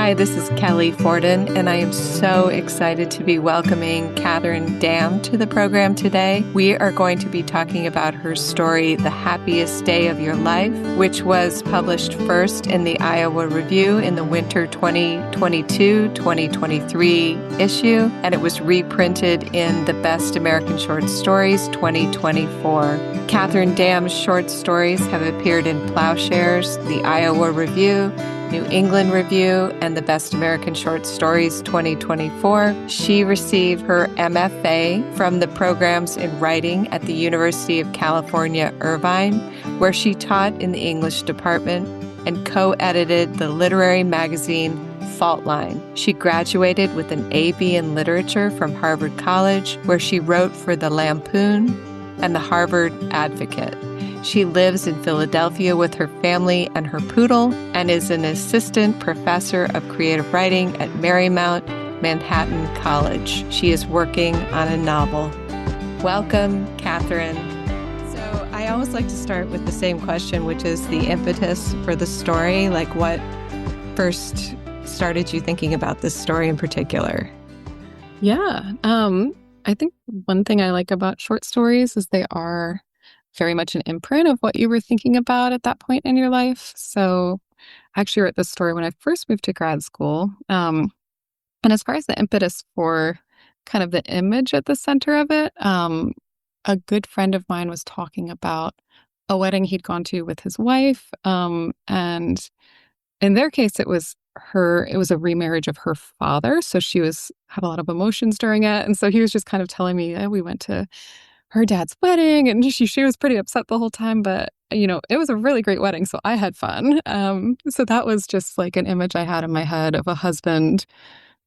Hi, this is Kelly Forden, and I am so excited to be welcoming Katherine Damm to the program today. We are going to be talking about her story, The Happiest Day of Your Life, which was published first in the Iowa Review in the winter 2022-2023 issue, and it was reprinted in the Best American Short Stories 2024. Katherine Damm's short stories have appeared in Plowshares, the Iowa Review, New England Review, and the Best American Short Stories 2024. She received her MFA from the programs in writing at the University of California, Irvine, where she taught in the English department and co-edited the literary magazine Fault Line. She graduated with an A.B. in literature from Harvard College, where she wrote for the Lampoon and the Harvard Advocate. She lives in Philadelphia with her family and her poodle and is an assistant professor of creative writing at Marymount Manhattan College. She is working on a novel. Welcome, Katherine. So I always like to start with the same question, which is the impetus for the story. Like, what first started you thinking about this story in particular? Yeah, I think one thing I like about short stories is they are very much an imprint of what you were thinking about at that point in your life. So I actually wrote this story when I first moved to grad school. And as far as the impetus for kind of the image at the center of it, a good friend of mine was talking about a wedding he'd gone to with his wife. And in their case, it was a remarriage of her father. So she had a lot of emotions during it. And so he was just kind of telling me, we went to her dad's wedding, and she was pretty upset the whole time, but it was a really great wedding, so I had fun. So that was just like an image I had in my head of a husband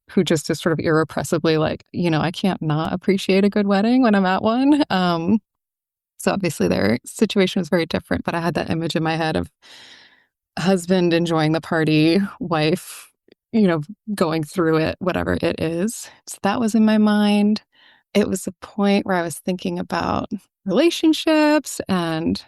who just is sort of irrepressibly like, I can't not appreciate a good wedding when I'm at one. So obviously their situation was very different, but I had that image in my head of husband enjoying the party, wife, going through it, whatever it is. So that was in my mind. It was a point where I was thinking about relationships and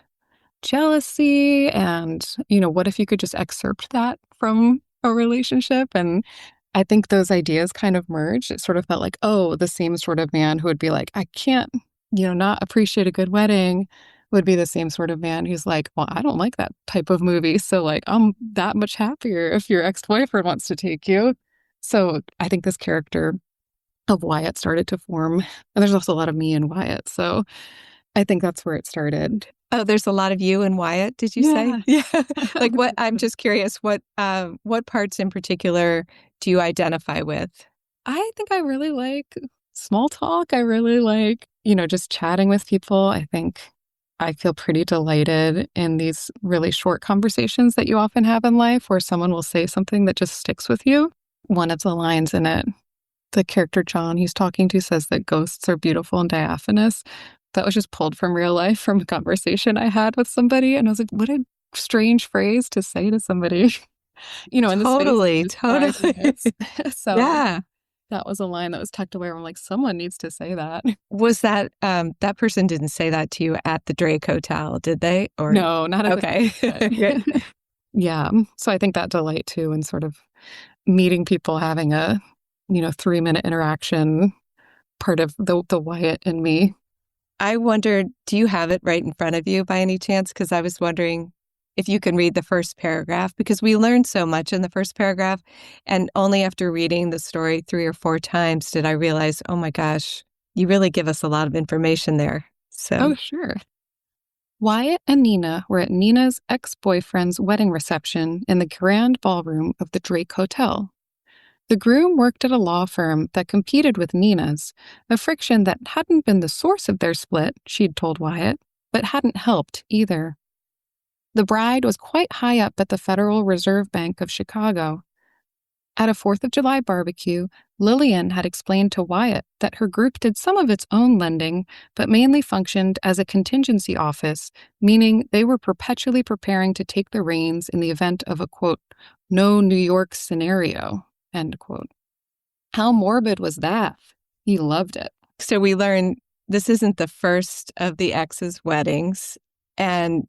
jealousy and, what if you could just excerpt that from a relationship? And I think those ideas kind of merged. It sort of felt like, the same sort of man who would be like, I can't, not appreciate a good wedding would be the same sort of man who's like, well, I don't like that type of movie. So like, I'm that much happier if your ex-boyfriend wants to take you. So I think this character of Wyatt started to form. And there's also a lot of me and Wyatt. So I think that's where it started. Oh, there's a lot of you and Wyatt, did you say? Yeah. Like what? I'm just curious, what parts in particular do you identify with? I think I really like small talk. I really like, just chatting with people. I think I feel pretty delighted in these really short conversations that you often have in life where someone will say something that just sticks with you. One of the lines in it, the character John he's talking to says that ghosts are beautiful and diaphanous. That was just pulled from real life from a conversation I had with somebody. And I was like, what a strange phrase to say to somebody, in the Totally. So yeah. That was a line that was tucked away. I'm like, someone needs to say that. Was that, that person didn't say that to you at the Drake Hotel, did they? Or No, not at okay. the Yeah. So I think that delight too, and sort of meeting people, having a 3-minute interaction, part of the Wyatt and me. I wondered, do you have it right in front of you by any chance? Because I was wondering if you can read the first paragraph, because we learned so much in the first paragraph. And only after reading the story 3 or 4 times did I realize, oh my gosh, you really give us a lot of information there. Oh, sure. Wyatt and Nina were at Nina's ex-boyfriend's wedding reception in the grand ballroom of the Drake Hotel. The groom worked at a law firm that competed with Nina's, a friction that hadn't been the source of their split, she'd told Wyatt, but hadn't helped either. The bride was quite high up at the Federal Reserve Bank of Chicago. At a 4th of July barbecue, Lillian had explained to Wyatt that her group did some of its own lending, but mainly functioned as a contingency office, meaning they were perpetually preparing to take the reins in the event of a, quote, no New York scenario. End quote. How morbid was that? He loved it. So we learned this isn't the first of the ex's weddings. And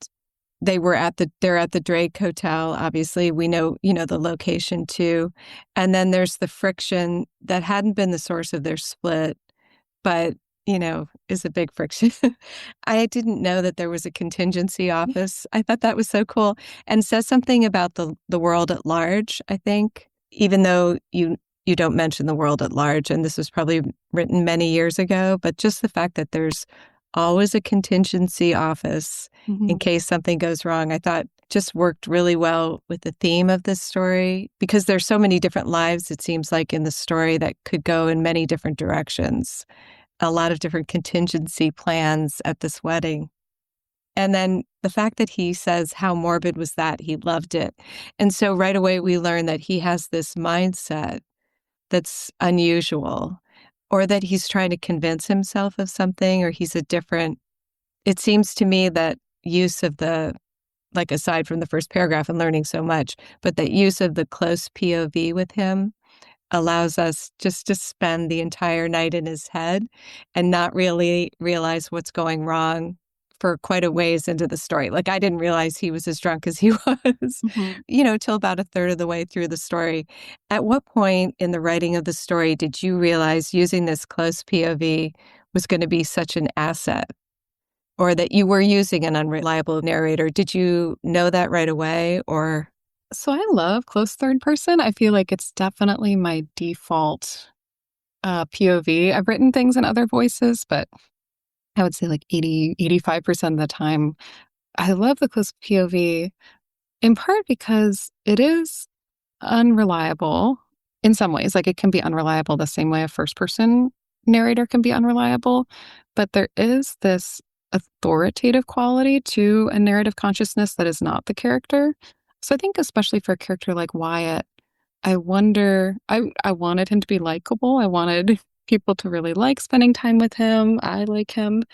they're at the Drake Hotel. Obviously, we know, the location too. And then there's the friction that hadn't been the source of their split, but, is a big friction. I didn't know that there was a contingency office. I thought that was so cool and says something about the world at large, I think, even though you don't mention the world at large. And this was probably written many years ago, but just the fact that there's always a contingency office in case something goes wrong, I thought just worked really well with the theme of this story because there's so many different lives, it seems like, in the story that could go in many different directions. A lot of different contingency plans at this wedding. And then the fact that he says, how morbid was that? He loved it. And so right away we learn that he has this mindset that's unusual, or that he's trying to convince himself of something, or it seems to me that use of like aside from the first paragraph and learning so much, but that use of the close POV with him allows us just to spend the entire night in his head and not really realize what's going wrong for quite a ways into the story. Like, I didn't realize he was as drunk as he was, till about a third of the way through the story. At what point in the writing of the story did you realize using this close POV was going to be such an asset, or that you were using an unreliable narrator? Did you know that right away, or? So I love close third person. I feel like it's definitely my default POV. I've written things in other voices, but I would say like 85% of the time, I love the close POV, in part because it is unreliable in some ways. Like, it can be unreliable the same way a first person narrator can be unreliable, but there is this authoritative quality to a narrative consciousness that is not the character. So I think especially for a character like Wyatt, I wonder, I wanted him to be likable. I wanted people to really like spending time with him. I like him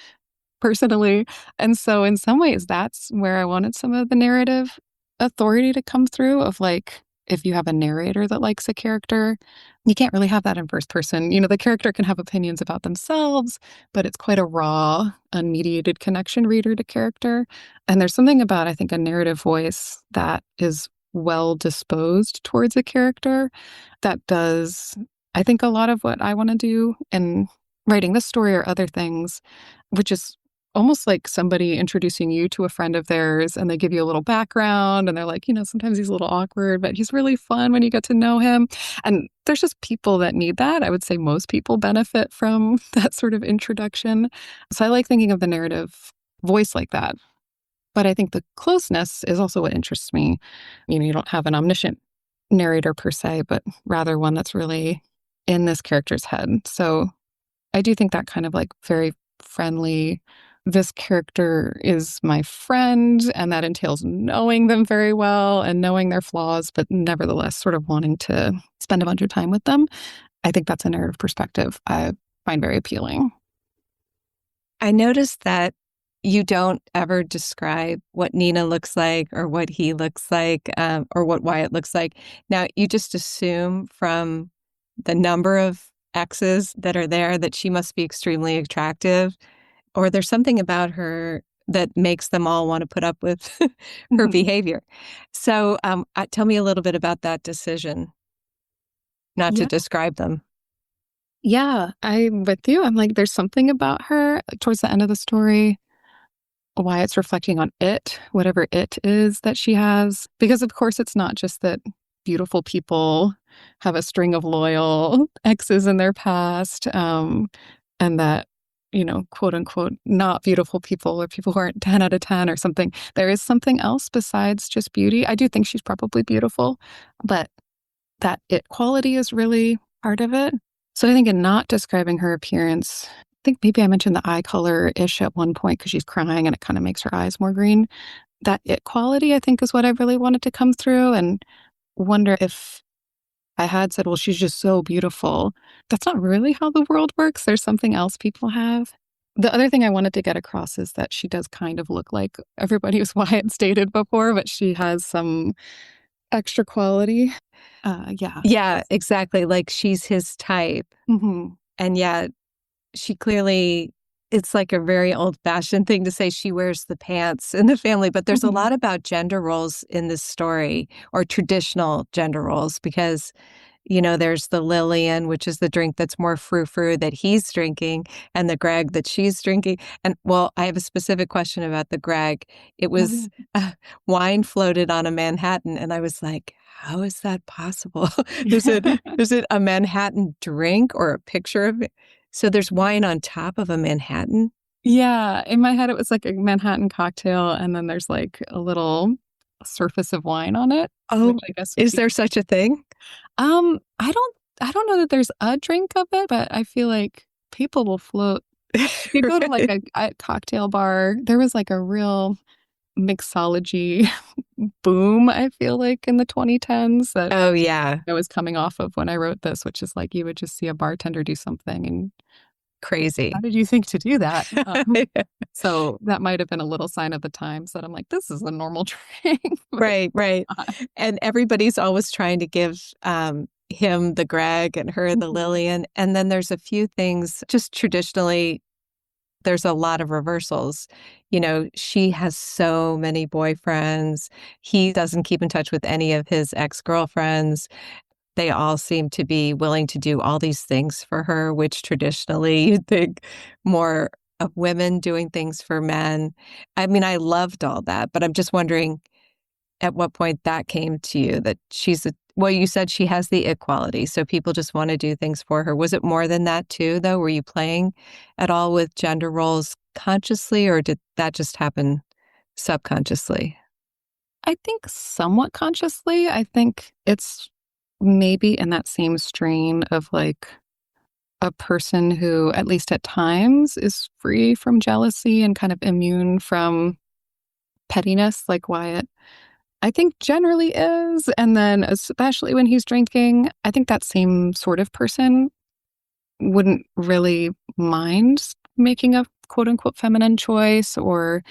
personally. And so in some ways, that's where I wanted some of the narrative authority to come through of, like, if you have a narrator that likes a character, you can't really have that in first person. The character can have opinions about themselves, but it's quite a raw, unmediated connection, reader to character. And there's something about, I think, a narrative voice that is well disposed towards a character that does, I think, a lot of what I want to do in writing this story or other things, which is almost like somebody introducing you to a friend of theirs, and they give you a little background, and they're like, sometimes he's a little awkward, but he's really fun when you get to know him. And there's just people that need that. I would say most people benefit from that sort of introduction. So I like thinking of the narrative voice like that. But I think the closeness is also what interests me. You don't have an omniscient narrator per se, but rather one that's really in this character's head. So I do think that kind of like very friendly, this character is my friend, and that entails knowing them very well and knowing their flaws, but nevertheless sort of wanting to spend a bunch of time with them. I think that's a narrative perspective I find very appealing. I noticed that you don't ever describe what Nina looks like or what he looks like, or what Wyatt looks like. Now, you just assume from the number of exes that are there that she must be extremely attractive, or there's something about her that makes them all want to put up with her behavior. So tell me a little bit about that decision not to describe them. Yeah, I'm with you. I'm like, there's something about her towards the end of the story, Wyatt's reflecting on it, whatever it is that she has. Because of course, it's not just that beautiful people have a string of loyal exes in their past, and that, quote unquote, not beautiful people or people who aren't 10 out of 10 or something. There is something else besides just beauty. I do think she's probably beautiful, but that it quality is really part of it. So I think in not describing her appearance, I think maybe I mentioned the eye color-ish at one point because she's crying and it kind of makes her eyes more green. That it quality, I think, is what I really wanted to come through, and wonder if I had said, well, she's just so beautiful. That's not really how the world works. There's something else people have. The other thing I wanted to get across is that she does kind of look like everybody who's Wyatt stated before, but she has some extra quality. Yeah, exactly. Like she's his type. Mm-hmm. And yet she clearly it's like a very old-fashioned thing to say she wears the pants in the family, but there's a Mhm. lot about gender roles in this story, or traditional gender roles, because there's the Lillian, which is the drink that's more frou-frou that he's drinking, and the Greg that she's drinking. And well, I have a specific question about the Greg. It Oh, was yeah. wine floated on a Manhattan, and I was like, how is that possible? Is it a Manhattan drink or a picture of it? So there's wine on top of a Manhattan? Yeah, in my head, it was like a Manhattan cocktail, and then there's like a little surface of wine on it, which Oh, I guess would is be. there such a thing? I don't know that there's a drink of it, but I feel like people will float. You go to like Right. a cocktail bar. There was like a real mixology boom, I feel like, in the 2010s that Oh, yeah. I was coming off of when I wrote this, which is like you would just see a bartender do something and how Crazy. did you think to do that? So that might have been a little sign of the times that I'm like, this is a normal drink, but it's Right, right. not. And everybody's always trying to give, him the Greg and her the Mhm. Lillian, and then there's a few things just traditionally, there's a lot of reversals. She has so many boyfriends. He doesn't keep in touch with any of his ex-girlfriends. They all seem to be willing to do all these things for her, which traditionally you'd think more of women doing things for men. I mean, I loved all that, but I'm just wondering at what point that came to you that well, you said she has the equality, so people just want to do things for her. Was it more than that too, though? Were you playing at all with gender roles consciously, or did that just happen subconsciously? I think somewhat consciously. I think it's maybe in that same strain of like a person who, at least at times, is free from jealousy and kind of immune from pettiness, like Wyatt, I think generally is. And then, especially when he's drinking, I think that same sort of person wouldn't really mind making a quote unquote feminine choice or,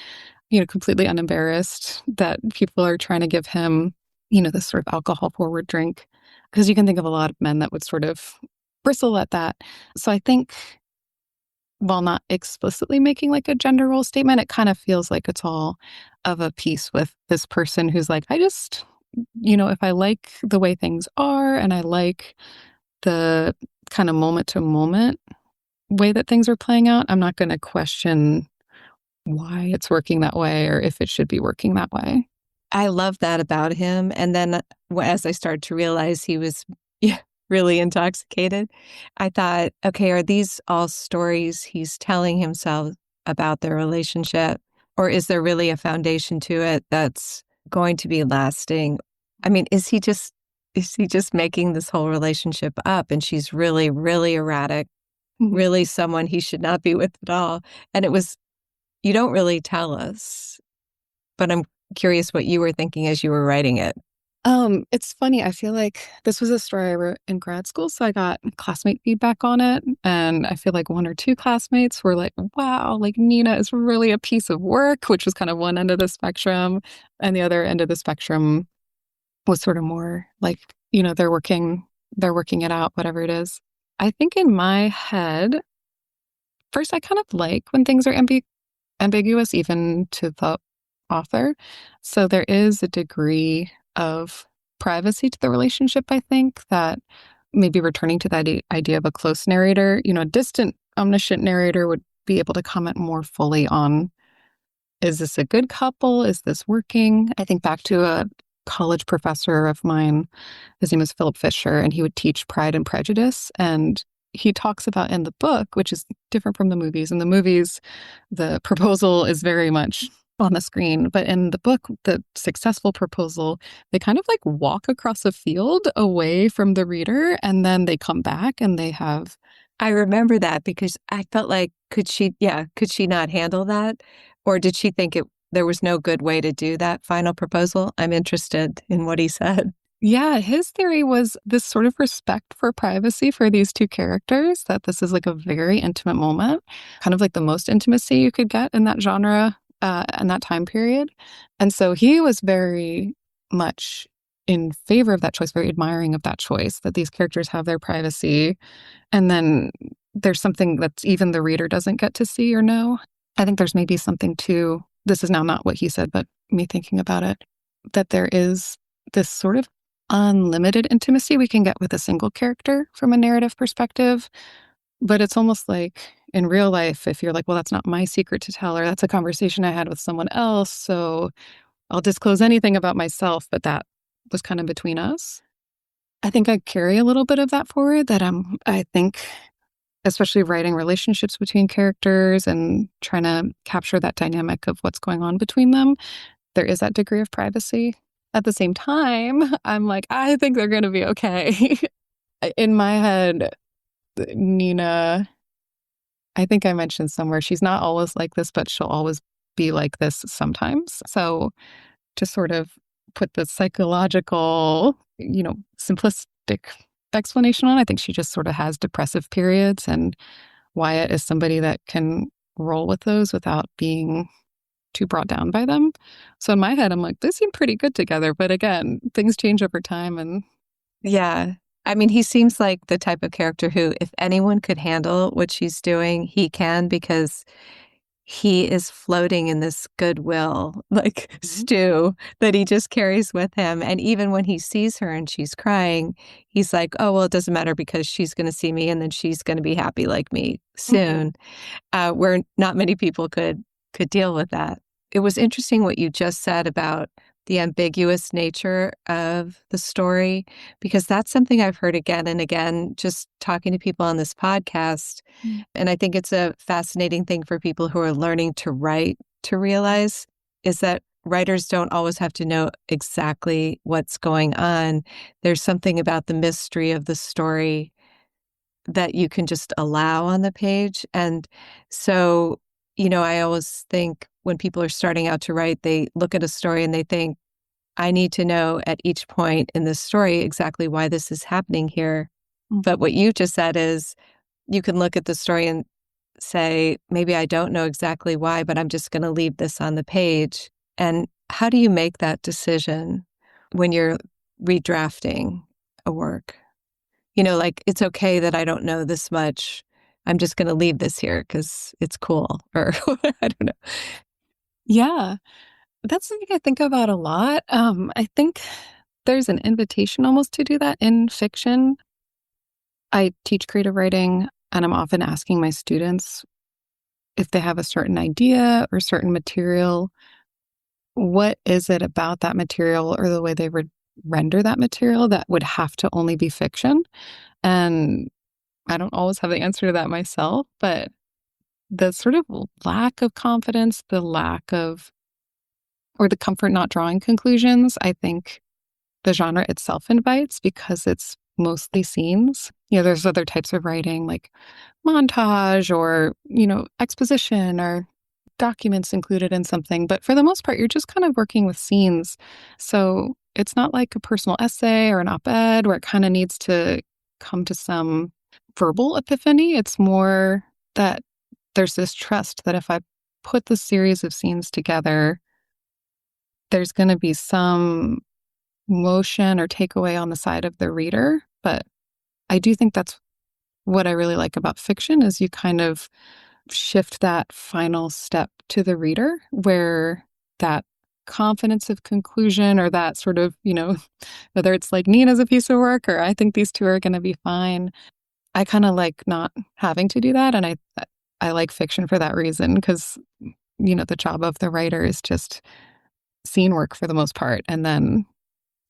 completely unembarrassed that people are trying to give him, this sort of alcohol forward drink. Because you can think of a lot of men that would sort of bristle at that. So I think while not explicitly making like a gender role statement, it kind of feels like it's all of a piece with this person who's like, I just, if I like the way things are and I like the kind of moment to moment way that things are playing out, I'm not going to question why it's working that way or if it should be working that way. I love that about him, and then, as I started to realize he was, yeah, really intoxicated, I thought, "Okay, are these all stories he's telling himself about their relationship, or is there really a foundation to it that's going to be lasting?" I mean, is he just making this whole relationship up, and she's really, really erratic, Mhm. really someone he should not be with at all? And you don't really tell us, but I'm curious what you were thinking as you were writing it. It's funny. I feel like this was a story I wrote in grad school, so I got classmate feedback on it, and I feel like one or two classmates were like, "Wow, like Nina is really a piece of work," which was kind of one end of the spectrum, and the other end of the spectrum was sort of more like, they're working it out, whatever it is. I think in my head, first, I kind of like when things are ambiguous, even to the author. So there is a degree of privacy to the relationship, I think, that maybe returning to that idea of a close narrator, a distant, omniscient narrator would be able to comment more fully on, is this a good couple? Is this working? I think back to a college professor of mine. His name is Philip Fisher, and he would teach Pride and Prejudice. And he talks about in the book, which is different from the movies. In the movies, the proposal is very much on the screen. But in the book, the successful proposal, they kind of like walk across a field away from the reader and then they come back and they have. I remember that because I felt like, could she not handle that? Or did she think there was no good way to do that final proposal? I'm interested in what he said. Yeah, his theory was this sort of respect for privacy for these two characters, that this is like a very intimate moment, kind of like the most intimacy you could get in that genre and that time period. And so he was very much in favor of that choice, very admiring of that choice, that these characters have their privacy. And then there's something that even the reader doesn't get to see or know. I think there's maybe something to, this is now not what he said, but me thinking about it, that there is this sort of unlimited intimacy we can get with a single character from a narrative perspective. But it's almost like in real life, if you're like, well, that's not my secret to tell, or that's a conversation I had with someone else, so I'll disclose anything about myself, but that was kind of between us. I think I carry a little bit of that forward, that I think, especially writing relationships between characters and trying to capture that dynamic of what's going on between them, there is that degree of privacy. At the same time, I'm like, I think they're going to be okay. In my head, Nina, I think I mentioned somewhere, she's not always like this, but she'll always be like this sometimes. So to sort of put the psychological, simplistic explanation on, I think she just sort of has depressive periods, and Wyatt is somebody that can roll with those without being too brought down by them. So in my head, I'm like, they seem pretty good together. But again, things change over time. And Yeah. I mean, he seems like the type of character who, if anyone could handle what she's doing, he can, because he is floating in this goodwill, like stew that he just carries with him. And even when he sees her and she's crying, he's like, oh, well, it doesn't matter because she's going to see me and then she's going to be happy like me soon. Where not many people could deal with that. It was interesting what you just said about the ambiguous nature of the story, because that's something I've heard again and again, just talking to people on this podcast. And I think it's a fascinating thing for people who are learning to write to realize, is that writers don't always have to know exactly what's going on. There's something about the mystery of the story that you can just allow on the page. And so, I always think when people are starting out to write, they look at a story and they think, I need to know at each point in this story exactly why this is happening here. But what you just said is, you can look at the story and say, maybe I don't know exactly why, but I'm just going to leave this on the page. And how do you make that decision when you're redrafting a work? Like, it's okay that I don't know this much. I'm just going to leave this here because it's cool. Or I don't know. yeah, that's something I think about a lot. I think there's an invitation almost to do that in fiction. I teach creative writing, and I'm often asking my students if they have a certain idea or certain material, what is it about that material or the way they render that material that would have to only be fiction? And I don't always have the answer to that myself, but the sort of lack of confidence, or the comfort not drawing conclusions, I think the genre itself invites, because it's mostly scenes. There's other types of writing like montage or, exposition or documents included in something. But for the most part, you're just kind of working with scenes. So it's not like a personal essay or an op-ed where it kind of needs to come to some verbal epiphany. It's more that there's this trust that if I put the series of scenes together, there's going to be some motion or takeaway on the side of the reader. But I do think that's what I really like about fiction, is you kind of shift that final step to the reader, where that confidence of conclusion, or that sort of, whether it's like Nina's a piece of work or I think these two are going to be fine. I kind of like not having to do that. And I like fiction for that reason, because, the job of the writer is just scene work for the most part. And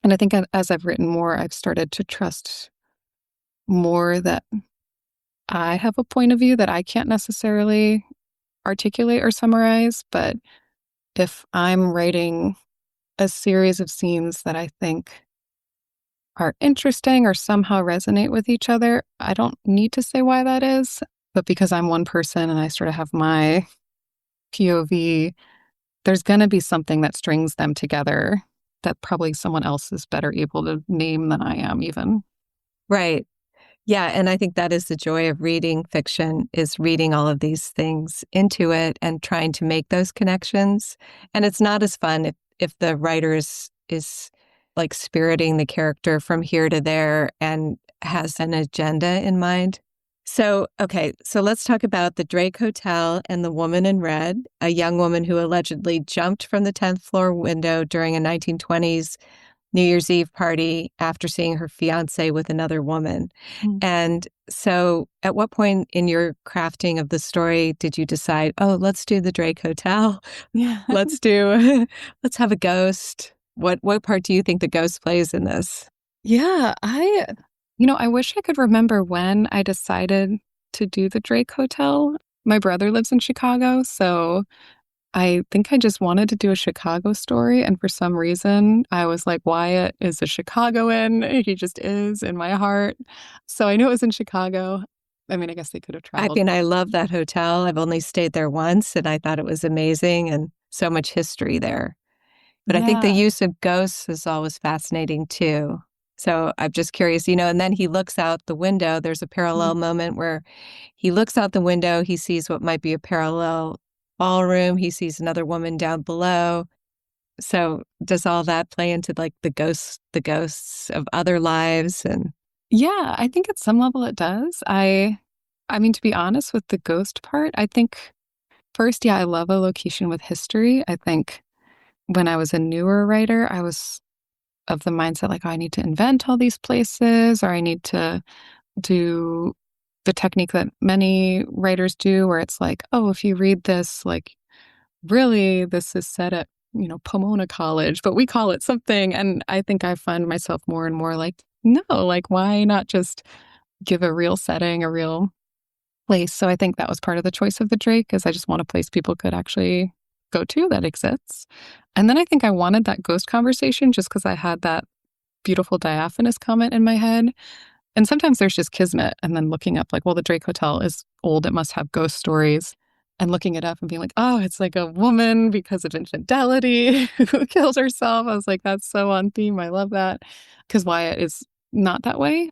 I think as I've written more, I've started to trust more that I have a point of view that I can't necessarily articulate or summarize. But if I'm writing a series of scenes that I think are interesting or somehow resonate with each other, I don't need to say why that is. But because I'm one person and I sort of have my POV, there's going to be something that strings them together that probably someone else is better able to name than I am even. Right. Yeah. And I think that is the joy of reading fiction, is reading all of these things into it and trying to make those connections. And it's not as fun if the writer is like spiriting the character from here to there and has an agenda in mind. So let's talk about the Drake Hotel and the woman in red, a young woman who allegedly jumped from the 10th floor window during a 1920s New Year's Eve party after seeing her fiance with another woman. Mm. And so, at what point in your crafting of the story did you decide, oh, let's do the Drake Hotel? Yeah. Let's let's have a ghost. What part do you think the ghost plays in this? Yeah, I wish I could remember when I decided to do the Drake Hotel. My brother lives in Chicago, so I think I just wanted to do a Chicago story. And for some reason, I was like, Wyatt is a Chicagoan. He just is in my heart. So I knew it was in Chicago. I mean, I guess they could have I traveled. mean, I love that hotel. I've only stayed there once and I thought it was amazing and so much history there. But I think the Yeah. use of ghosts is always fascinating too. So I'm just curious, and then he looks out the window. There's a parallel moment where he looks out the window. He sees what might be a parallel ballroom. He sees another woman down below. So does all that play into like the ghosts of other lives? And Yeah, I think at some level it does. I mean, to be honest with the ghost part, I think first, yeah, I love a location with history. I think when I was a newer writer, I was of the mindset like, oh, I need to invent all these places, or I need to do the technique that many writers do, where it's like, oh, if you read this, like, really, this is set at, Pomona College, but we call it something. And I think I find myself more and more like, no, like, why not just give a real setting, a real place? So I think that was part of the choice of the Drake, is I just want a place people could actually go to that exists. And then I think I wanted that ghost conversation just because I had that beautiful diaphanous comment in my head. And sometimes there's just kismet, and then looking up like, well, the Drake Hotel is old. It must have ghost stories. And looking it up and being like, oh, it's like a woman because of infidelity who kills herself. I was like, that's so on theme. I love that. Because Wyatt is not that way.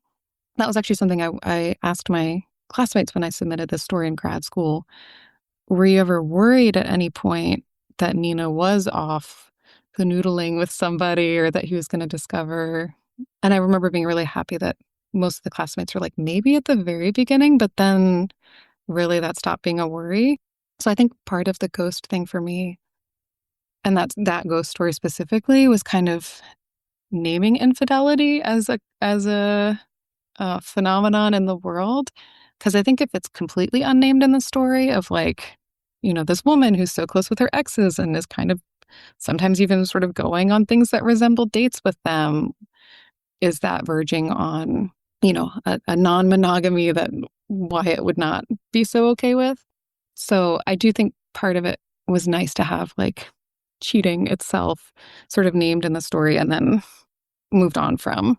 That was actually something I asked my classmates when I submitted this story in grad school. Were you ever worried at any point that Nina was off canoodling with somebody, or that he was going to discover? And I remember being really happy that most of the classmates were like, maybe at the very beginning, but then really that stopped being a worry. So I think part of the ghost thing for me, and that ghost story specifically, was kind of naming infidelity as a phenomenon in the world. Because I think if it's completely unnamed in the story of like, this woman who's so close with her exes and is kind of sometimes even sort of going on things that resemble dates with them, is that verging on, a non-monogamy that Wyatt would not be so okay with? So I do think part of it was nice to have like cheating itself sort of named in the story and then moved on from.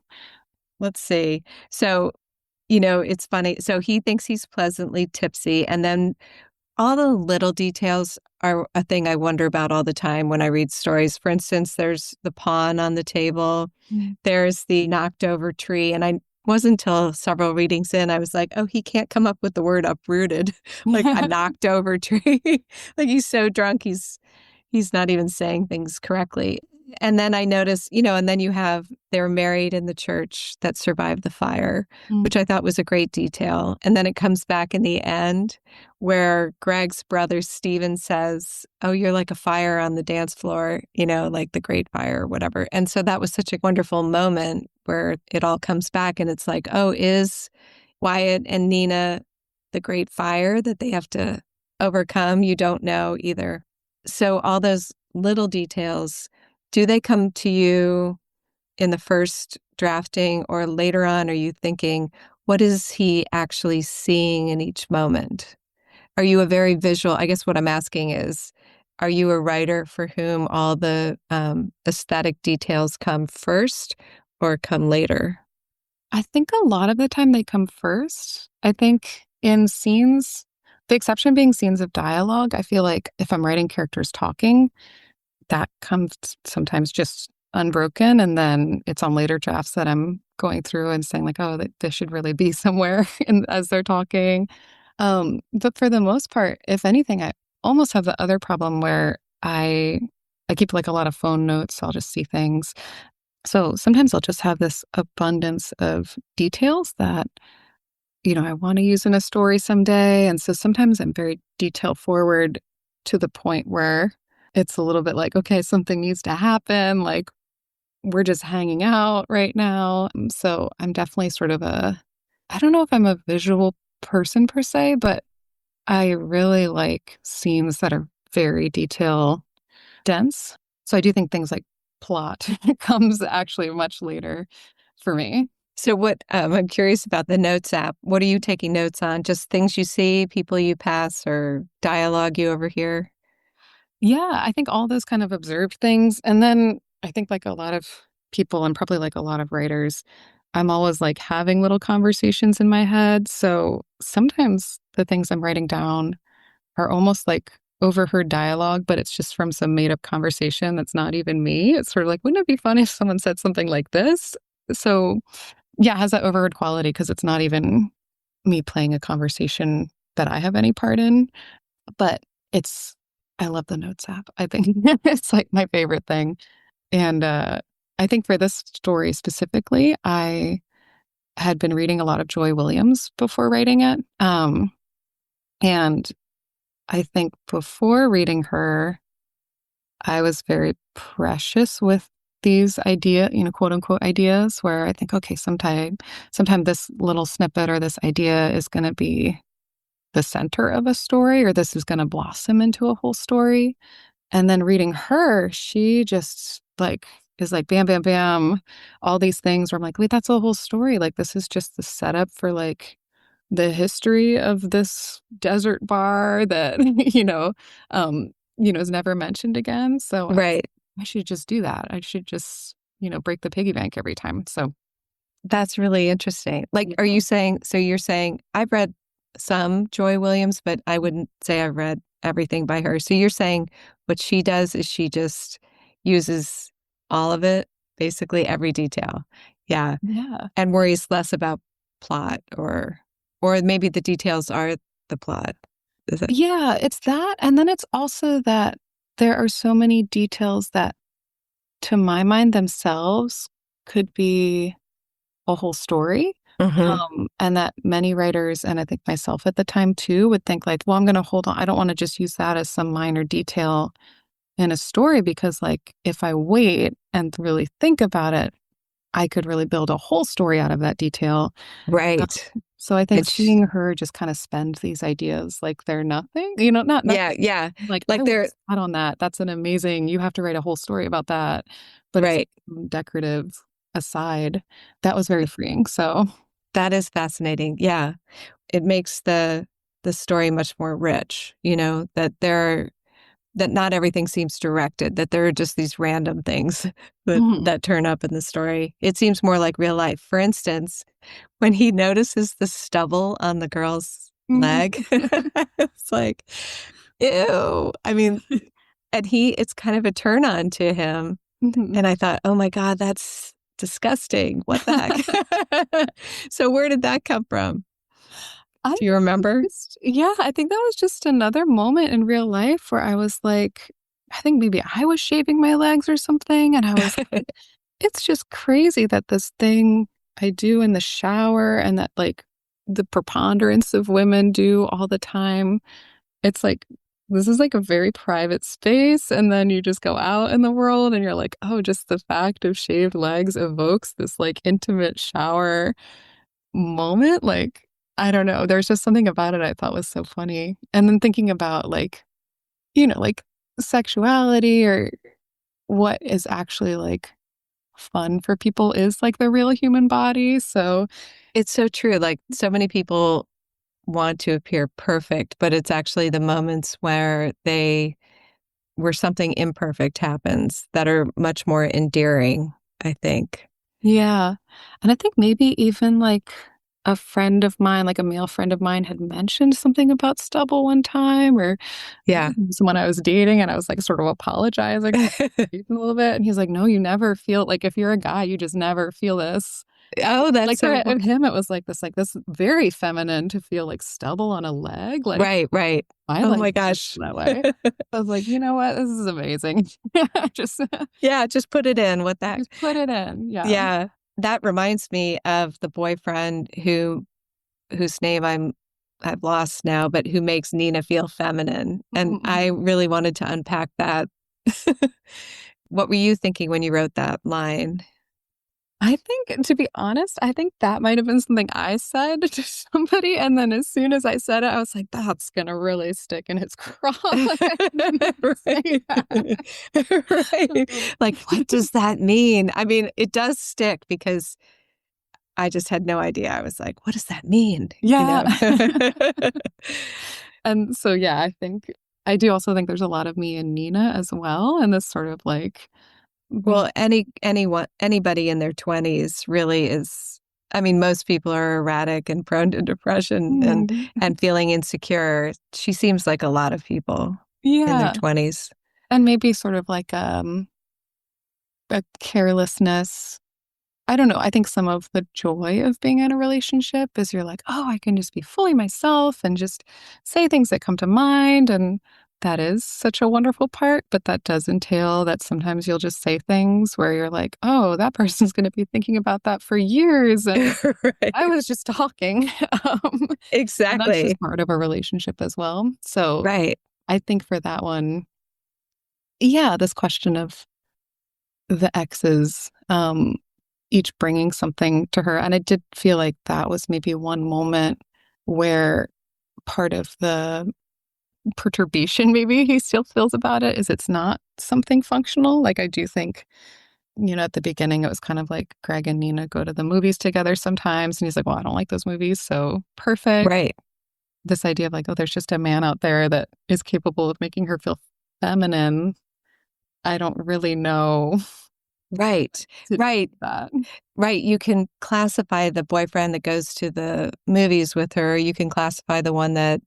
let's see. So, it's funny. So he thinks he's pleasantly tipsy. And then all the little details are a thing I wonder about all the time when I read stories. For instance, there's the pawn on the table, there's the knocked over tree. And I wasn't until several readings in, I was like, oh, he can't come up with the word uprooted, like a knocked over tree. Like he's so drunk, he's not even saying things correctly. And then I noticed, and then you have they were married in the church that survived the fire, which I thought was a great detail. And then it comes back in the end where Greg's brother Stephen says, oh, you're like a fire on the dance floor, like the great fire or whatever. And so that was such a wonderful moment where it all comes back and it's like, oh, is Wyatt and Nina the great fire that they have to overcome? You don't know either. So all those little details, do they come to you in the first drafting or later on? Are you thinking, what is he actually seeing in each moment? Are you a very visual? I guess what I'm asking is, are you a writer for whom all the aesthetic details come first or come later? I think a lot of the time they come first. I think in scenes, the exception being scenes of dialogue, I feel like if I'm writing characters talking, that comes sometimes just unbroken. And then it's on later drafts that I'm going through and saying like, oh, this should really be somewhere as they're talking. But for the most part, if anything, I almost have the other problem where I keep like a lot of phone notes. So I'll just see things. So sometimes I'll just have this abundance of details that I want to use in a story someday. And so sometimes I'm very detail forward to the point where it's a little bit like, okay, something needs to happen. Like we're just hanging out right now. So I'm definitely sort of I don't know if I'm a visual person per se, but I really like scenes that are very detail dense. So I do think things like plot comes actually much later for me. So I'm curious about the notes app. What are you taking notes on? Just things you see, people you pass, or dialogue you overhear? Yeah, I think all those kind of observed things. And then I think like a lot of people and probably like a lot of writers, I'm always like having little conversations in my head. So sometimes the things I'm writing down are almost like overheard dialogue, but it's just from some made up conversation that's not even me. It's sort of like, wouldn't it be funny if someone said something like this? So yeah, it has that overheard quality because it's not even me playing a conversation that I have any part in. But it's, I love the Notes app. I think it's like my favorite thing. And I think for this story specifically, I had been reading a lot of Joy Williams before writing it. And I think before reading her, I was very precious with these quote unquote ideas where I think, okay, sometime this little snippet or this idea is going to be the center of a story, or this is going to blossom into a whole story. And then reading her, she just like is like bam, bam, bam, all these things where I'm like, wait, that's a whole story. Like this is just the setup for like the history of this desert bar that, is never mentioned again. So Right. I should just do that. I should just, break the piggy bank every time. So That's really interesting. Like, are yeah. you saying, so you're saying, I've read some Joy Williams, but I wouldn't say I've read everything by her. So you're saying what she does is she just uses all of it, basically every detail. Yeah. Yeah. And worries less about plot or maybe the details are the plot. Is it? Yeah, it's that. And then it's also that there are so many details that, to my mind, themselves could be a whole story. Hmm. And that many writers, and I think myself at the time too, would think like, well, I'm going to hold on. I don't want to just use that as some minor detail in a story because, like, if I wait and really think about it, I could really build a whole story out of that detail. Um, Right. so I think It's, seeing her just kind of spend these ideas like they're nothing, not nothing. yeah, yeah. Like, I Like will they're, add on that. That's an amazing, you have to write a whole story about that. But it's right. decorative aside. That was very freeing. So, That is fascinating. Yeah. It makes the story much more rich, that not everything seems directed, that there are just these random things mhm. that turn up in the story. It seems more like real life. For instance, when he notices the stubble on the girl's Mhm. leg, it's like, ew. I mean, and it's kind of a turn on to him. Mhm. And I thought, oh my God, that's disgusting. What the heck? So where did that come from? I Do you remember? yeah, I think that was just another moment in real life where I was like, I think maybe I was shaving my legs or something. And I was like, it's just crazy that this thing I do in the shower and that like the preponderance of women do all the time. It's like, this is like a very private space. And then you just go out in the world and you're like, oh, just the fact of shaved legs evokes this like intimate shower moment. Like, I don't know. There's just something about it I thought was so funny. And then thinking about like, like sexuality or what is actually like fun for people is like the real human body. So, It's so true. Like so many people want to appear perfect, but it's actually the moments where something imperfect happens that are much more endearing, I think. yeah. And I think maybe even like a friend of mine, like a male friend of mine, had mentioned something about stubble one time, or Yeah. someone I was dating, and I was like sort of apologizing a little bit. And he's like, no, you never feel like if you're a guy, you just never feel this. Oh, that's Like for so him, it was like this very feminine to feel like stubble on a leg. Like right, right. I Oh like my it gosh. that way. I was like, you know what? This is amazing. Just Yeah, just put it in. What the heck? just put it in. Yeah. Yeah. That reminds me of the boyfriend who whose name I've lost now, but who makes Nina feel feminine. And I really wanted to unpack that. What were you thinking when you wrote that line? I think, to be honest, I think that might have been something I said to somebody. And then as soon as I said it, I was like, that's going to really stick in his craw. Like, I didn't say that. Right. Like, what does that mean? I mean, it does stick because I just had no idea. I was like, what does that mean? You Yeah. know? And so, yeah, I do also think there's a lot of me and Nina as well. And this sort of like, Well, anybody in their 20s really is. I mean, most people are erratic and prone to depression and feeling insecure. She seems like a lot of people in their yeah. 20s. And maybe sort of like a carelessness. I don't know. I think some of the joy of being in a relationship is you're like, oh, I can just be fully myself and just say things that come to mind. And that is such a wonderful part. But that does entail that sometimes you'll just say things where you're like, oh, that person's going to be thinking about that for years. And I Right. was just talking. And that's just Exactly. part of a relationship as well. So Right. I think for that one, yeah, this question of the exes, each bringing something to her. And I did feel like that was maybe one moment where part of the perturbation maybe he still feels about it is it's not something functional. Like I do think, at the beginning it was kind of like Greg and Nina go to the movies together sometimes. And he's like, well, I don't like those movies. So perfect. Right. This idea of like, oh, there's just a man out there that is capable of making her feel feminine. I don't really know Right. to do Right. that. Right. You can classify the boyfriend that goes to the movies with her. You can classify the one that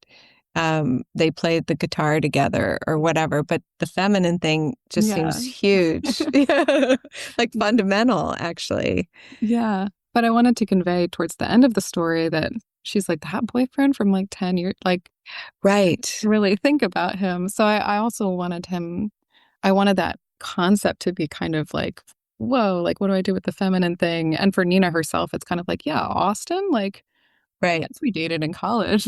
they played the guitar together or whatever. But the feminine thing just Yeah. seems huge. Yeah. Like fundamental, actually. Yeah. But I wanted to convey towards the end of the story that she's like that boyfriend from like 10 years, like Right. really think about him. So I also I wanted that concept to be kind of like, whoa, like what do I do with the feminine thing? And for Nina herself, it's kind of like, yeah, Austin, like, Right. yes, we dated in college.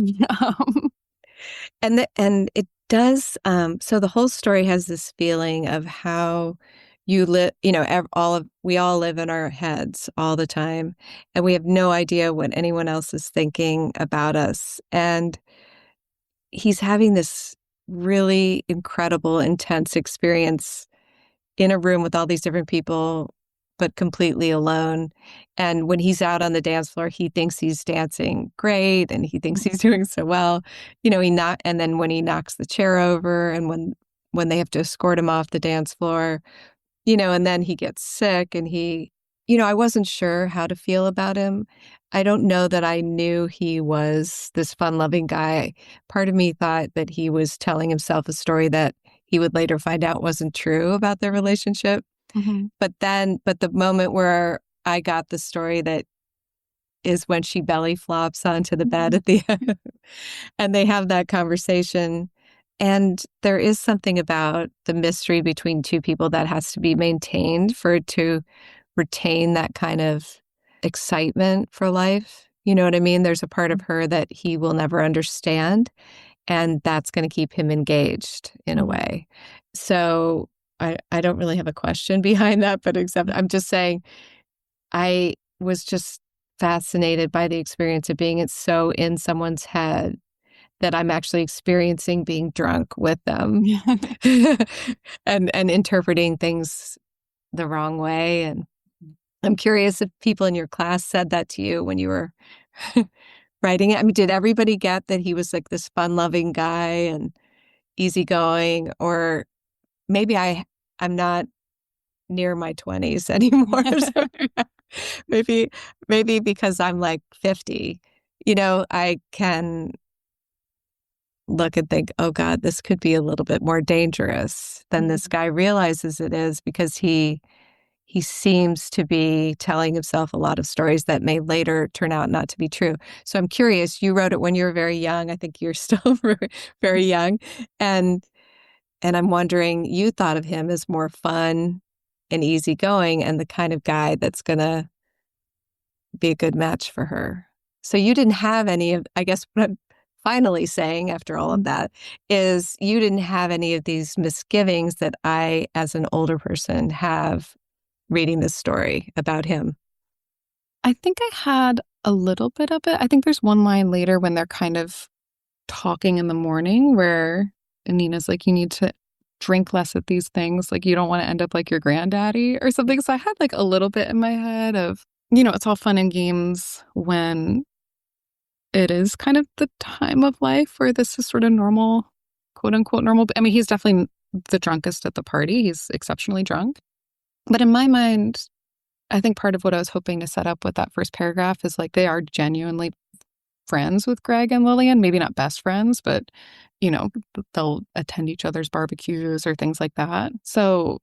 And it does, so the whole story has this feeling of how you live, we all live in our heads all the time, and we have no idea what anyone else is thinking about us. And he's having this really incredible, intense experience in a room with all these different people, but completely alone. And when he's out on the dance floor, he thinks he's dancing great and he thinks he's doing so well. And then when he knocks the chair over and when they have to escort him off the dance floor, and then he gets sick and I wasn't sure how to feel about him. I don't know that I knew he was this fun-loving guy. Part of me thought that he was telling himself a story that he would later find out wasn't true about their relationship. Mhm. But the moment where I got the story that is when she belly flops onto the bed at the end and they have that conversation. And there is something about the mystery between two people that has to be maintained for it to retain that kind of excitement for life. You know what I mean? There's a part of her that he will never understand, and that's going to keep him engaged in a Mhm. way. So I don't really have a question behind that, but except I'm just saying I was just fascinated by the experience of being it so in someone's head that I'm actually experiencing being drunk with them Yeah. and interpreting things the wrong way. And I'm curious if people in your class said that to you when you were writing it. I mean, did everybody get that he was like this fun-loving guy and easygoing? Or maybe I'm not near my 20s anymore. So maybe maybe because I'm like 50, I can look and think, oh God, this could be a little bit more dangerous than this Mhm. guy realizes it is because he seems to be telling himself a lot of stories that may later turn out not to be true. So I'm curious, you wrote it when you were very young. I think you're still very, very young. And I'm wondering, you thought of him as more fun and easygoing and the kind of guy that's going to be a good match for her. So you didn't have any of, I guess what I'm finally saying after all of that is you didn't have any of these misgivings that I, as an older person, have reading this story about him. I think I had a little bit of it. I think there's one line later when they're kind of talking in the morning where Nina's like, you need to drink less of these things. Like, you don't want to end up like your granddaddy or something. So I had like a little bit in my head of, it's all fun and games when it is kind of the time of life where this is sort of normal, quote unquote normal. I mean, he's definitely the drunkest at the party. He's exceptionally drunk. But in my mind, I think part of what I was hoping to set up with that first paragraph is like they are genuinely friends with Greg and Lillian. Maybe not best friends, but, they'll attend each other's barbecues or things like that. So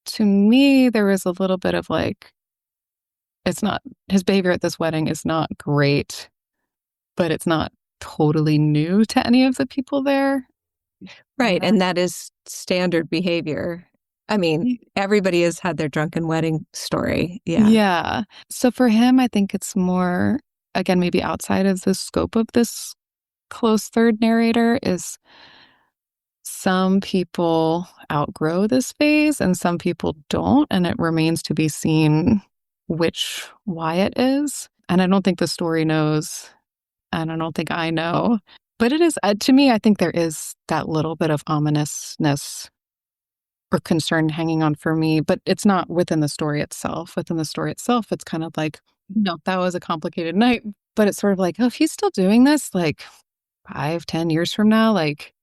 to me, there was a little bit of like, it's not, his behavior at this wedding is not great, but it's not totally new to any of the people there. Right. Yeah. And that is standard behavior. I mean, everybody has had their drunken wedding story. Yeah. Yeah. So for him, I think it's more, again, maybe outside of the scope of this close third narrator is some people outgrow this phase and some people don't. And it remains to be seen which Wyatt is. And I don't think the story knows. And I don't think I know. But it is, to me, I think there is that little bit of ominousness or concern hanging on for me, but it's not within the story itself. Within the story itself, it's kind of like, no, that was a complicated night. But it's sort of like, oh, if he's still doing this, like 5, 10 years from now, like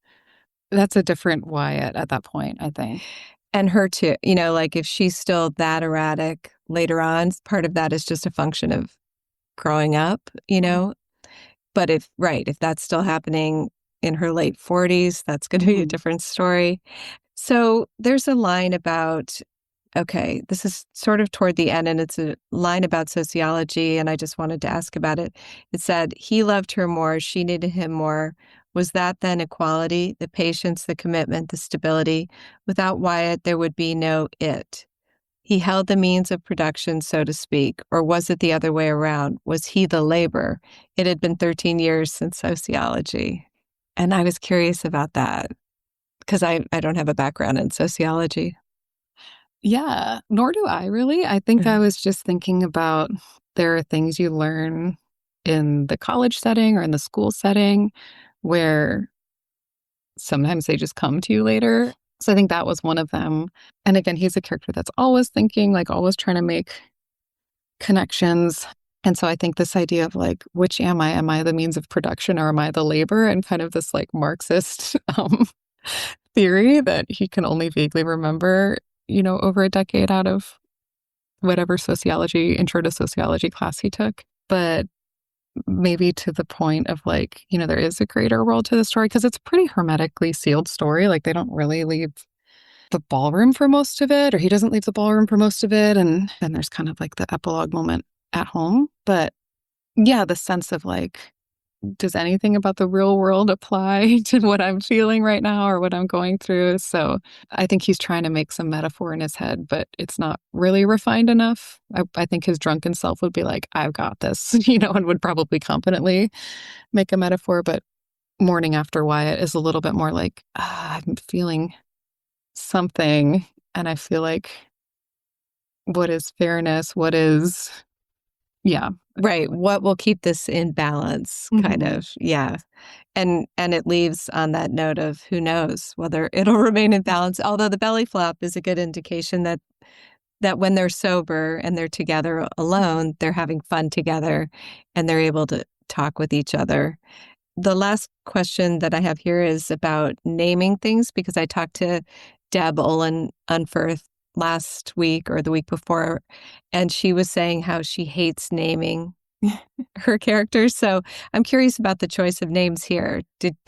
that's a different Wyatt at that point, I think. And her too, like if she's still that erratic later on, part of that is just a function of growing up, But if that's still happening in her late 40s, that's going to be a different story. So there's a line about, okay, this is sort of toward the end, and it's a line about sociology, and I just wanted to ask about it. It said, he loved her more, she needed him more. Was that then equality, the patience, the commitment, the stability? Without Wyatt, there would be no it. He held the means of production, so to speak, or was it the other way around? Was he the labor? It had been 13 years since sociology. And I was curious about that because I don't have a background in sociology. Yeah, nor do I really. I think I was just thinking about there are things you learn in the college setting or in the school setting where sometimes they just come to you later. So I think that was one of them. And again, he's a character that's always thinking, like always trying to make connections. And so I think this idea of like, which am I? Am I the means of production or am I the labor? And kind of this like Marxist theory that he can only vaguely remember, over a decade out of whatever intro to sociology class he took. But maybe to the point of like, there is a greater world to the story because it's a pretty hermetically sealed story. Like they don't really leave the ballroom for most of it, or he doesn't leave the ballroom for most of it. And then there's kind of like the epilogue moment at home. But yeah, the sense of like, does anything about the real world apply to what I'm feeling right now or what I'm going through? So I think he's trying to make some metaphor in his head, but it's not really refined enough. I think his drunken self would be like, I've got this, and would probably confidently make a metaphor. But Morning After Wyatt is a little bit more like, I'm feeling something. And I feel like, what is fairness? What is, yeah. Right. What will keep this in balance, kind of. Yeah. And it leaves on that note of who knows whether it'll remain in balance. Although the belly flop is a good indication that when they're sober and they're together alone, they're having fun together and they're able to talk with each other. The last question that I have here is about naming things, because I talked to Deb Olin Unferth last week or the week before, and she was saying how she hates naming her characters. So I'm curious about the choice of names here.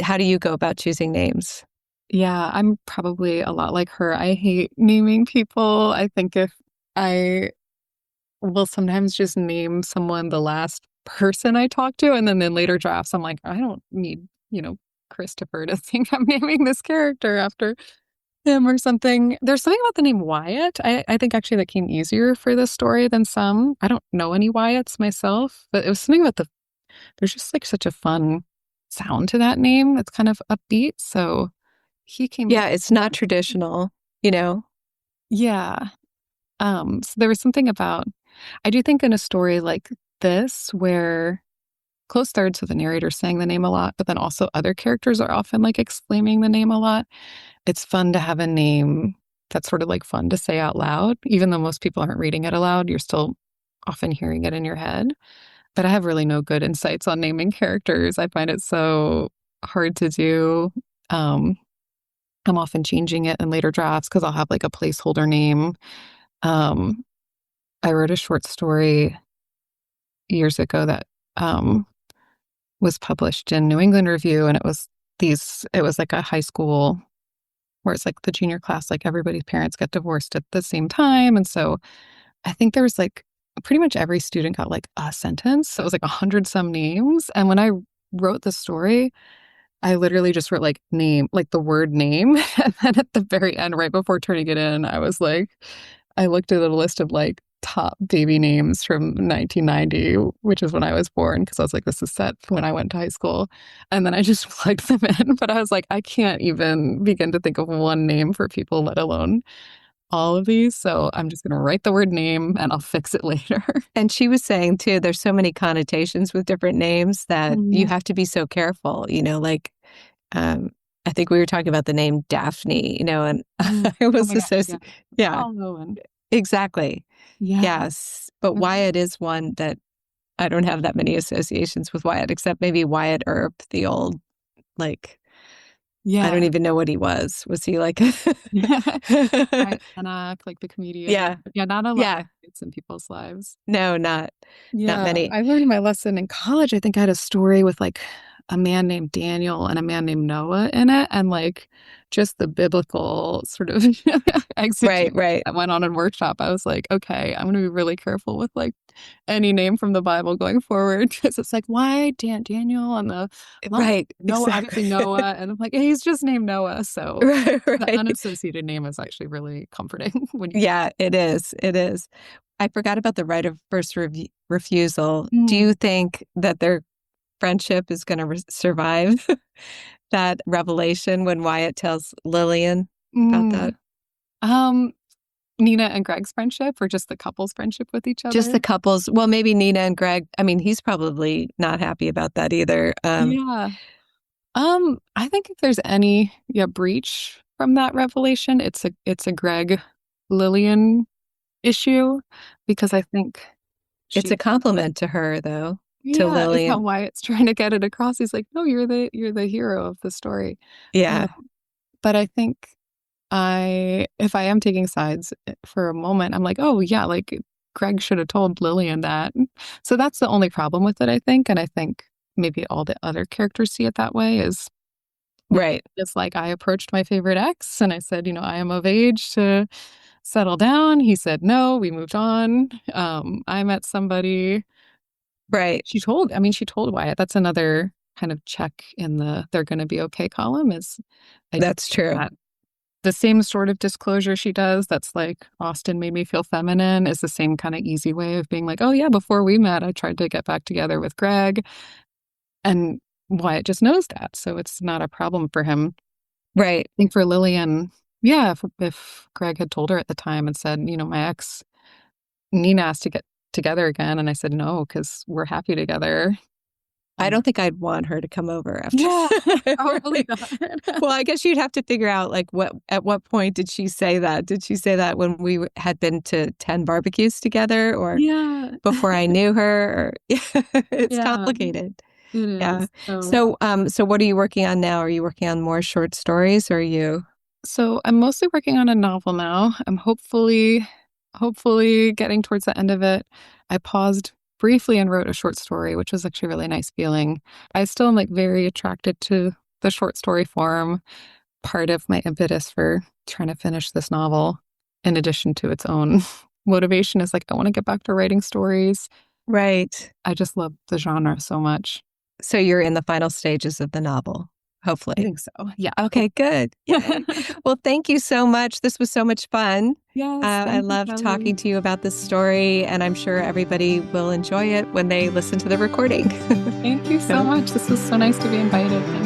How do you go about choosing names? Yeah, I'm probably a lot like her. I hate naming people. I think if I will sometimes just name someone the last person I talked to, and then in later drafts, I'm like, I don't need, Christopher to think I'm naming this character after him or something. There's something about the name Wyatt. I think actually that came easier for this story than some. I don't know any Wyatts myself, but it was something about there's just like such a fun sound to that name. It's kind of upbeat. So he came, Yeah, it's not traditional, you know? yeah. So there was something about, I do think in a story like this where close thirds of the narrator saying the name a lot, but then also other characters are often like exclaiming the name a lot. It's fun to have a name that's sort of like fun to say out loud. Even though most people aren't reading it aloud, you're still often hearing it in your head. But I have really no good insights on naming characters. I find it so hard to do. Um, I'm often changing it in later drafts because I'll have like a placeholder name. Um, I wrote a short story years ago that was published in New England Review, and it was like a high school where it's like the junior class, like everybody's parents get divorced at the same time. And so I think there was like pretty much every student got like a sentence. So it was like 100 some names. And when I wrote the story, I literally just wrote like name, like the word name. And then at the very end, right before turning it in, I was like, I looked at a list of like top baby names from 1990, which is when I was born, because I was like, this is set when I went to high school. And then I just plugged them in. But I was like, I can't even begin to think of one name for people, let alone all of these. So I'm just going to write the word name and I'll fix it later. And she was saying too, there's so many connotations with different names that you Mm. have to be so careful, you know, like um I think we were talking about the name Daphne, you know, and Mm. I Oh was my gosh. Yeah. associated. Yeah, Oh, and exactly. yeah. Yes. But Mhm. Wyatt is one that I don't have that many associations with Wyatt, except maybe Wyatt Earp, the old, like, I don't Yeah. even know what he was. Was he like, Right. Anak, like the comedian. yeah, Yeah, not a lot of yeah, kids in people's lives. no, not Yeah, many. I learned my lesson in college. I think I had a story with like a man named Daniel and a man named Noah in it, and like just the biblical sort of Right, exegesis right, that went on in workshop. I was like, okay, I'm gonna be really careful with like any name from the Bible going forward because it's like, why Daniel and the well, right, Noah, exactly. obviously Noah, and I'm like, hey, he's just named Noah, so Right, the right. unassociated name is actually really comforting when you. Yeah, it is. It is. I forgot about the right of first refusal. Do Mm, you think that their friendship is going to survive that revelation when Wyatt tells Lillian about that? mm. Um, Nina and Greg's friendship, or just the couple's friendship with each Just the other? couples. Well, maybe Nina and Greg. I mean, he's probably not happy about that either. Yeah. I think if there's any breach from that revelation, it's a Greg Lillian issue because I think It's she a compliment to her, though, to yeah, is that Lillian. why it's trying to get it across? He's like, no, you're the hero of the story. Um, Yeah, but I think if I am taking sides for a moment, I'm like, oh yeah, like Greg should have told Lillian that. So that's the only problem with it, I think. And I think maybe all the other characters see it that way is right, it's like I approached my favorite ex and I said, I am of age to settle down. He said no, we moved on. I met somebody. right. She told Wyatt. That's another kind of check in the they're gonna be okay column is I do That's true. that the same sort of disclosure she does that's like Austin made me feel feminine is the same kind of easy way of being like, oh yeah, before we met, I tried to get back together with Greg. And Wyatt just knows that. So it's not a problem for him. Right. I think for Lillian, yeah, if Greg had told her at the time and said, my ex Nina asked to get together again, and I said no, because we're happy together. I Um, don't think I'd want her to come over after. yeah, probably not. Well, I guess you'd have to figure out like at what point did she say that? Did she say that when we had been to 10 barbecues together or Yeah, before I knew her? Or, it's yeah, complicated. it Yeah. is. So So what are you working on now? Are you working on more short stories or are you? So I'm mostly working on a novel now. I'm hopefully getting towards the end of it. I paused briefly and wrote a short story, which was actually a really nice feeling. I still am like very attracted to the short story form. Part of my impetus for trying to finish this novel, in addition to its own motivation, is like I want to get back to writing stories. Right. I just love the genre so much. So you're in the final stages of the novel. I hopefully. think so. Yeah. Okay, good. Yay. Well, thank you so much. This was so much fun. Yes. I Thank you, loved Kelly. talking to you about this story, and I'm sure everybody will enjoy it when they listen to the recording. Thank you so much. This was so nice to be invited. Thank